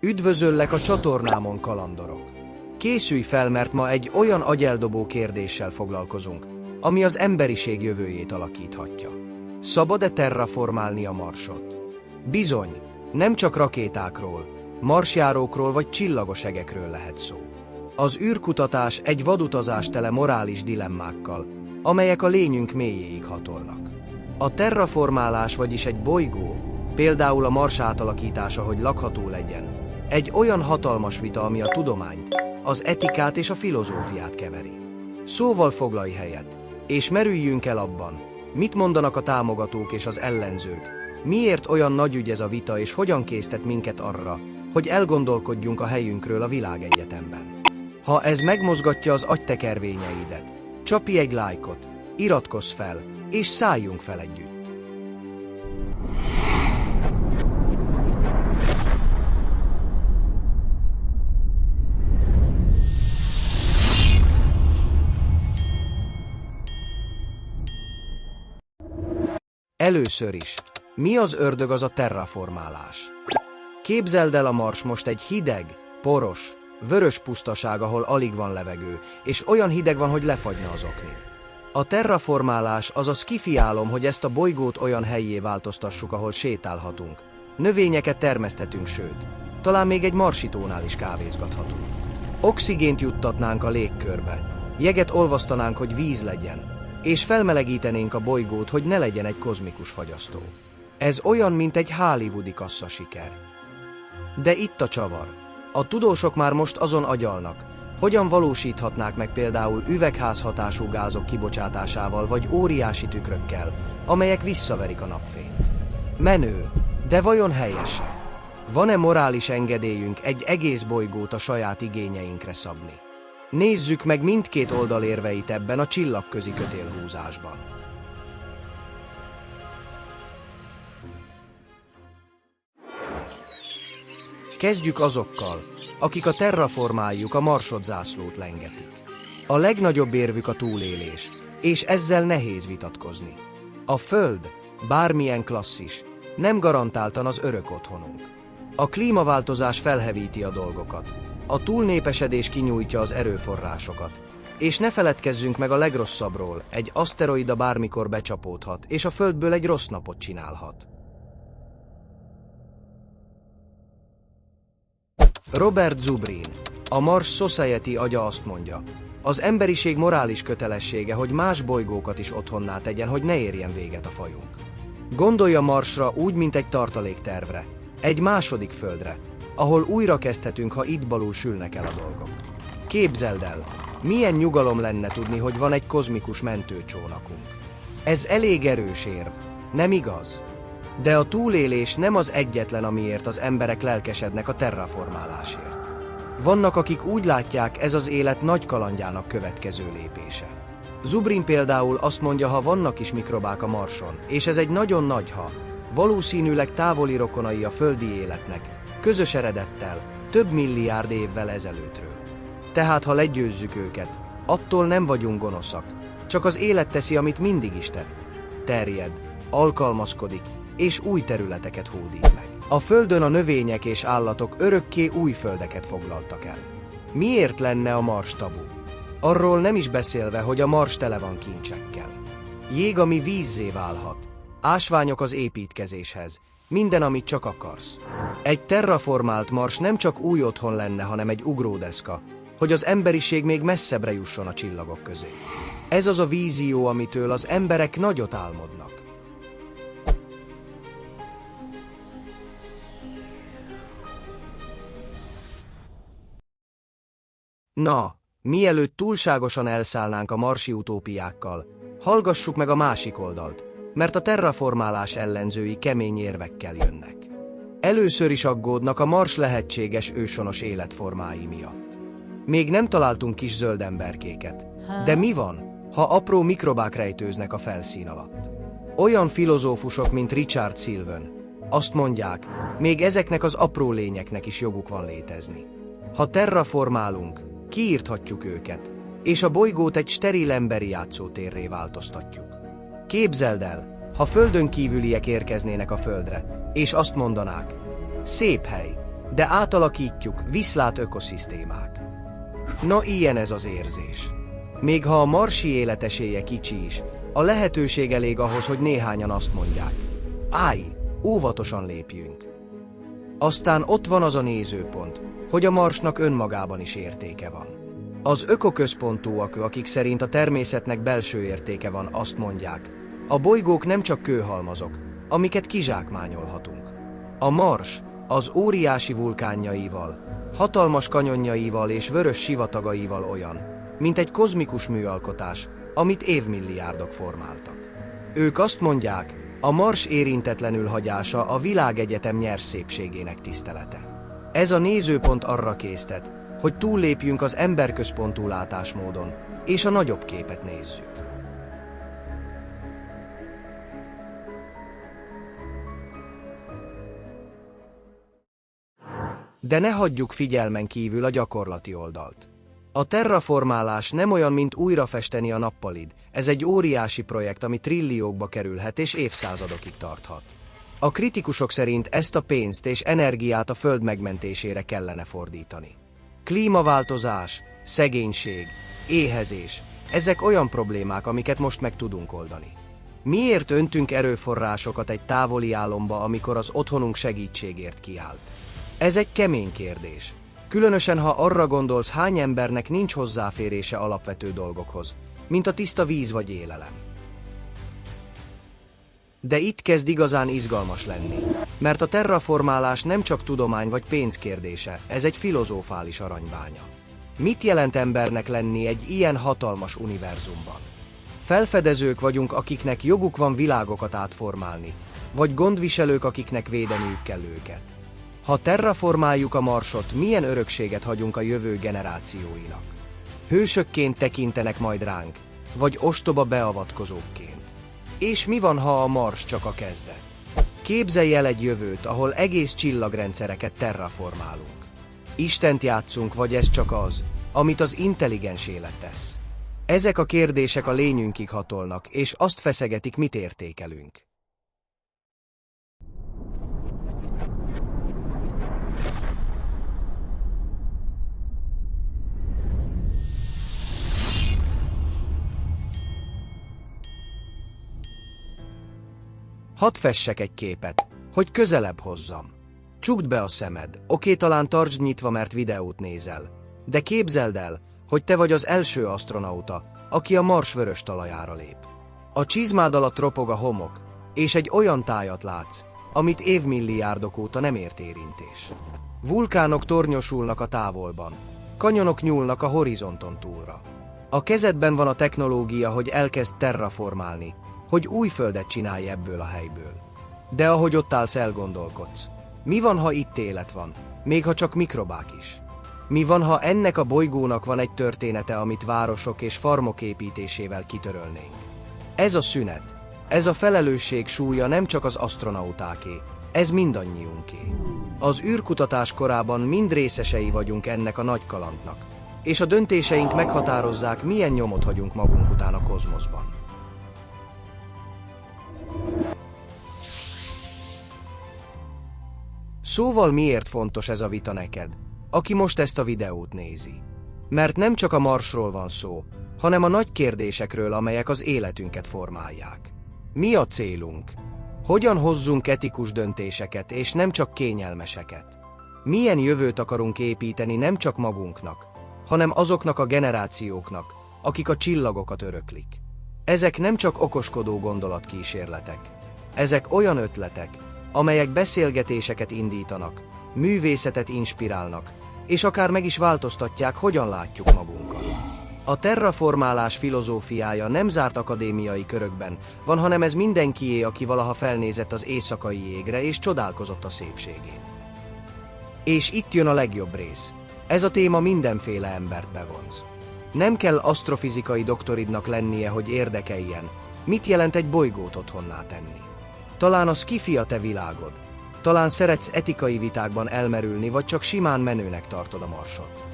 Üdvözöllek a csatornámon, kalandorok! Készülj fel, mert ma egy olyan agyeldobó kérdéssel foglalkozunk, ami az emberiség jövőjét alakíthatja. Szabad-e terraformálni a Marsot? Bizony, nem csak rakétákról, marsjárókról vagy csillagos egekről lehet szó. Az űrkutatás egy vadutazás tele morális dilemmákkal, amelyek a lényünk mélyéig hatolnak. A terraformálás, vagyis egy bolygó, például a Mars átalakítása, hogy lakható legyen, egy olyan hatalmas vita, ami a tudományt, az etikát és a filozófiát keveri. Szóval foglalj helyet, és merüljünk el abban, mit mondanak a támogatók és az ellenzők, miért olyan nagy ügy ez a vita, és hogyan késztet minket arra, hogy elgondolkodjunk a helyünkről a világegyetemben. Ha ez megmozgatja az agytekervényeidet, csapj egy lájkot, iratkozz fel, és szálljunk fel együtt. Először is, mi az ördög az a terraformálás? Képzeld el, a Mars most egy hideg, poros, vörös pusztaság, ahol alig van levegő, és olyan hideg van, hogy lefagyna az oknid. A terraformálás az a sci-fi álom, hogy ezt a bolygót olyan hellyé változtassuk, ahol sétálhatunk. Növényeket termeszthetünk, sőt, talán még egy marsítónál is kávézgathatunk. Oxigént juttatnánk a légkörbe, jeget olvasztanánk, hogy víz legyen, és felmelegítenénk a bolygót, hogy ne legyen egy kozmikus fagyasztó. Ez olyan, mint egy hollywoodi kasszasiker. De itt a csavar. A tudósok már most azon agyalnak, hogyan valósíthatnák meg például üvegházhatású gázok kibocsátásával vagy óriási tükrökkel, amelyek visszaverik a napfényt. Menő, de vajon helyese? Van-e morális engedélyünk egy egész bolygót a saját igényeinkre szabni? Nézzük meg mindkét oldal érveit ebben a csillagközi kötélhúzásban. Kezdjük azokkal, akik a terraformáljuk, a Marsot zászlót lengetik. A legnagyobb érvük a túlélés, és ezzel nehéz vitatkozni. A Föld, bármilyen klasszis, nem garantáltan az örök otthonunk. A klímaváltozás felhevíti a dolgokat, a túlnépesedés kinyújtja az erőforrásokat, és ne feledkezzünk meg a legrosszabbról, egy aszteroida bármikor becsapódhat, és a Földből egy rossz napot csinálhat. Robert Zubrin, a Mars Society agya azt mondja, az emberiség morális kötelessége, hogy más bolygókat is otthonná tegyen, hogy ne érjen véget a fajunk. Gondolja Marsra úgy, mint egy tartaléktervre, egy második Földre, ahol újra kezdhetünk, ha itt balul sülnek el a dolgok. Képzeld el, milyen nyugalom lenne tudni, hogy van egy kozmikus mentőcsónakunk. Ez elég erős érv, nem igaz? De a túlélés nem az egyetlen, amiért az emberek lelkesednek a terraformálásért. Vannak, akik úgy látják, ez az élet nagy kalandjának következő lépése. Zubrin például azt mondja, ha vannak is mikrobák a Marson, és ez egy nagyon nagy ha, valószínűleg távoli rokonai a földi életnek, közös eredettel, több milliárd évvel ezelőttről. Tehát ha legyőzzük őket, attól nem vagyunk gonoszak, csak az élet teszi, amit mindig is tett. Terjed, alkalmazkodik, és új területeket hódít meg. A Földön a növények és állatok örökké új földeket foglaltak el. Miért lenne a Mars tabu? Arról nem is beszélve, hogy a Mars tele van kincsekkel. Jég, ami vízzé válhat, ásványok az építkezéshez, minden, amit csak akarsz. Egy terraformált Mars nem csak új otthon lenne, hanem egy ugródeszka, hogy az emberiség még messzebbre jusson a csillagok közé. Ez az a vízió, amitől az emberek nagyot álmodnak. Na, mielőtt túlságosan elszállnánk a marsi utópiákkal, hallgassuk meg a másik oldalt, mert a terraformálás ellenzői kemény érvekkel jönnek. Először is aggódnak a Mars lehetséges őshonos életformái miatt. Még nem találtunk kis zöld emberkéket, de mi van, ha apró mikrobák rejtőznek a felszín alatt? Olyan filozófusok, mint Richard Sylvan azt mondják, még ezeknek az apró lényeknek is joguk van létezni. Ha terraformálunk, kiírthatjuk őket, és a bolygót egy steril emberi játszótérré változtatjuk. Képzeld el, ha földön kívüliek érkeznének a Földre, és azt mondanák, szép hely, de átalakítjuk, viszlát ökoszisztémák. Na, ilyen ez az érzés. Még ha a marsi élet esélye kicsi is, a lehetőség elég ahhoz, hogy néhányan azt mondják: állj, óvatosan lépjünk. Aztán ott van az a nézőpont, hogy a Marsnak önmagában is értéke van. Az ökoközpontúak, akik szerint a természetnek belső értéke van, azt mondják: a bolygók nem csak kőhalmazok, amiket kizsákmányolhatunk. A Mars az óriási vulkánjaival, hatalmas kanyonjaival és vörös sivatagaival olyan, mint egy kozmikus műalkotás, amit évmilliárdok formáltak. Ők azt mondják, a Mars érintetlenül hagyása a világegyetem nyers szépségének tisztelete. Ez a nézőpont arra késztet, hogy túllépjünk az emberközpontú látásmódon, és a nagyobb képet nézzük. De ne hagyjuk figyelmen kívül a gyakorlati oldalt. A terraformálás nem olyan, mint újrafesteni a nappalid. Ez egy óriási projekt, ami trilliókba kerülhet és évszázadokig tarthat. A kritikusok szerint ezt a pénzt és energiát a Föld megmentésére kellene fordítani. Klímaváltozás, szegénység, éhezés, ezek olyan problémák, amiket most meg tudunk oldani. Miért öntünk erőforrásokat egy távoli álomba, amikor az otthonunk segítségért kiállt? Ez egy kemény kérdés. Különösen, ha arra gondolsz, hány embernek nincs hozzáférése alapvető dolgokhoz, mint a tiszta víz vagy élelem. De itt kezd igazán izgalmas lenni, mert a terraformálás nem csak tudomány vagy pénz kérdése, ez egy filozófális aranybánya. Mit jelent embernek lenni egy ilyen hatalmas univerzumban? Felfedezők vagyunk, akiknek joguk van világokat átformálni, vagy gondviselők, akiknek védeniük kell őket. Ha terraformáljuk a Marsot, milyen örökséget hagyunk a jövő generációinak? Hősökként tekintenek majd ránk, vagy ostoba beavatkozókként? És mi van, ha a Mars csak a kezdet? Képzelj el egy jövőt, ahol egész csillagrendszereket terraformálunk. Istent játszunk, vagy ez csak az, amit az intelligens élet tesz? Ezek a kérdések a lényünkig hatolnak, és azt feszegetik, mit értékelünk. Hadd fessek egy képet, hogy közelebb hozzam. Csukd be a szemed, talán tartsd nyitva, mert videót nézel. De képzeld el, hogy te vagy az első asztronauta, aki a Mars vörös talajára lép. A csizmád alatt ropog a homok, és egy olyan tájat látsz, amit évmilliárdok óta nem ért érintés. Vulkánok tornyosulnak a távolban, kanyonok nyúlnak a horizonton túlra. A kezedben van a technológia, hogy elkezd terraformálni, hogy új földet csinálj ebből a helyből. De ahogy ott állsz, elgondolkodsz. Mi van, ha itt élet van, még ha csak mikrobák is? Mi van, ha ennek a bolygónak van egy története, amit városok és farmok építésével kitörölnénk? Ez a szünet, ez a felelősség súlya nem csak az asztronautáké, ez mindannyiunké. Az űrkutatás korában mind részesei vagyunk ennek a nagy kalandnak, és a döntéseink meghatározzák, milyen nyomot hagyunk magunk után a kozmoszban. Szóval miért fontos ez a vita neked, aki most ezt a videót nézi? Mert nem csak a Marsról van szó, hanem a nagy kérdésekről, amelyek az életünket formálják. Mi a célunk? Hogyan hozzunk etikus döntéseket, és nem csak kényelmeseket? Milyen jövőt akarunk építeni nem csak magunknak, hanem azoknak a generációknak, akik a csillagokat öröklik? Ezek nem csak okoskodó gondolatkísérletek. Ezek olyan ötletek, amelyek beszélgetéseket indítanak, művészetet inspirálnak, és akár meg is változtatják, hogyan látjuk magunkat. A terraformálás filozófiája nem zárt akadémiai körökben van, hanem ez mindenkié, aki valaha felnézett az éjszakai égre és csodálkozott a szépségén. És itt jön a legjobb rész. Ez a téma mindenféle embert bevonz. Nem kell asztrofizikai doktoridnak lennie, hogy érdekeljen, mit jelent egy bolygót otthonná tenni. Talán a sci-fi a te világod. Talán szeretsz etikai vitákban elmerülni, vagy csak simán menőnek tartod a Marsot.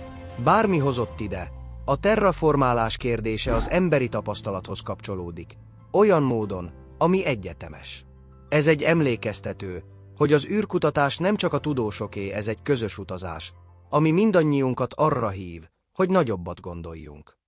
Bármi hozott ide, a terraformálás kérdése az emberi tapasztalathoz kapcsolódik. Olyan módon, ami egyetemes. Ez egy emlékeztető, hogy az űrkutatás nem csak a tudósoké, ez egy közös utazás, ami mindannyiunkat arra hív, hogy nagyobbat gondoljunk.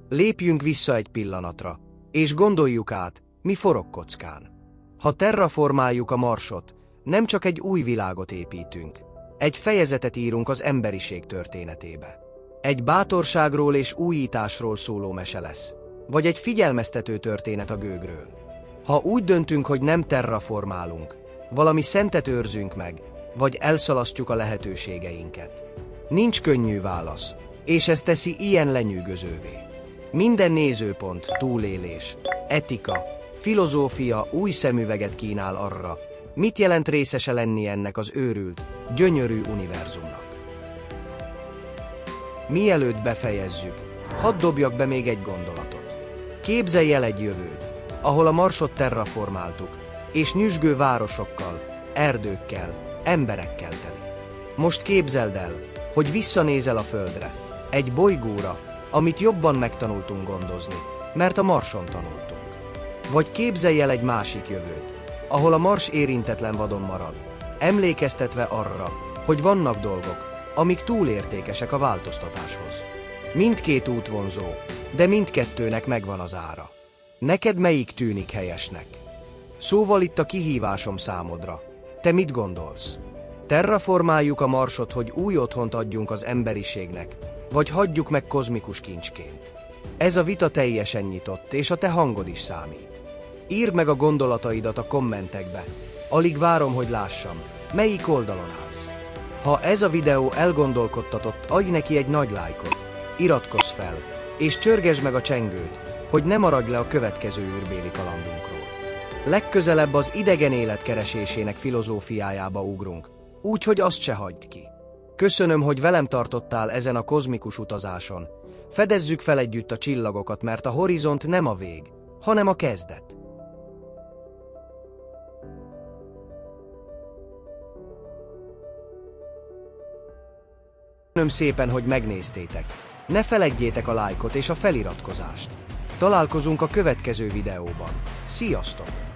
Lépjünk vissza egy pillanatra, és gondoljuk át, mi forog kockán. Ha terraformáljuk a Marsot, nem csak egy új világot építünk, egy fejezetet írunk az emberiség történetébe. Egy bátorságról és újításról szóló mese lesz, vagy egy figyelmeztető történet a gőgről. Ha úgy döntünk, hogy nem terraformálunk, valami szentet őrzünk meg, vagy elszalasztjuk a lehetőségeinket. Nincs könnyű válasz, és ez teszi ilyen lenyűgözővé. Minden nézőpont, túlélés, etika, filozófia új szemüveget kínál arra, mit jelent részese lenni ennek az őrült, gyönyörű univerzumnak. Mielőtt befejezzük, hadd dobjak be még egy gondolatot. Képzelj el egy jövőt, ahol a Marsot terraformáltuk, és nyüzsgő városokkal, erdőkkel, emberekkel teli. Most képzeld el, hogy visszanézel a Földre, egy bolygóra, amit jobban megtanultunk gondozni, mert a Marson tanultunk. Vagy képzelj el egy másik jövőt, ahol a Mars érintetlen vadon marad, emlékeztetve arra, hogy vannak dolgok, amik túlértékesek a változtatáshoz. Mindkét út vonzó, de mindkettőnek megvan az ára. Neked melyik tűnik helyesnek? Szóval itt a kihívásom számodra. Te mit gondolsz? Terraformáljuk a Marsot, hogy új otthont adjunk az emberiségnek, vagy hagyjuk meg kozmikus kincsként? Ez a vita teljesen nyitott, és a te hangod is számít. Írd meg a gondolataidat a kommentekbe. Alig várom, hogy lássam, melyik oldalon állsz. Ha ez a videó elgondolkodtatott, adj neki egy nagy lájkot, iratkozz fel, és csörgesd meg a csengőt, hogy ne maradj le a következő űrbéli kalandunkról. Legközelebb az idegen élet keresésének filozófiájába ugrunk, úgyhogy azt se hagyd ki. Köszönöm, hogy velem tartottál ezen a kozmikus utazáson. Fedezzük fel együtt a csillagokat, mert a horizont nem a vég, hanem a kezdet. Köszönöm szépen, hogy megnéztétek. Ne feledjétek a lájkot és a feliratkozást. Találkozunk a következő videóban. Sziasztok!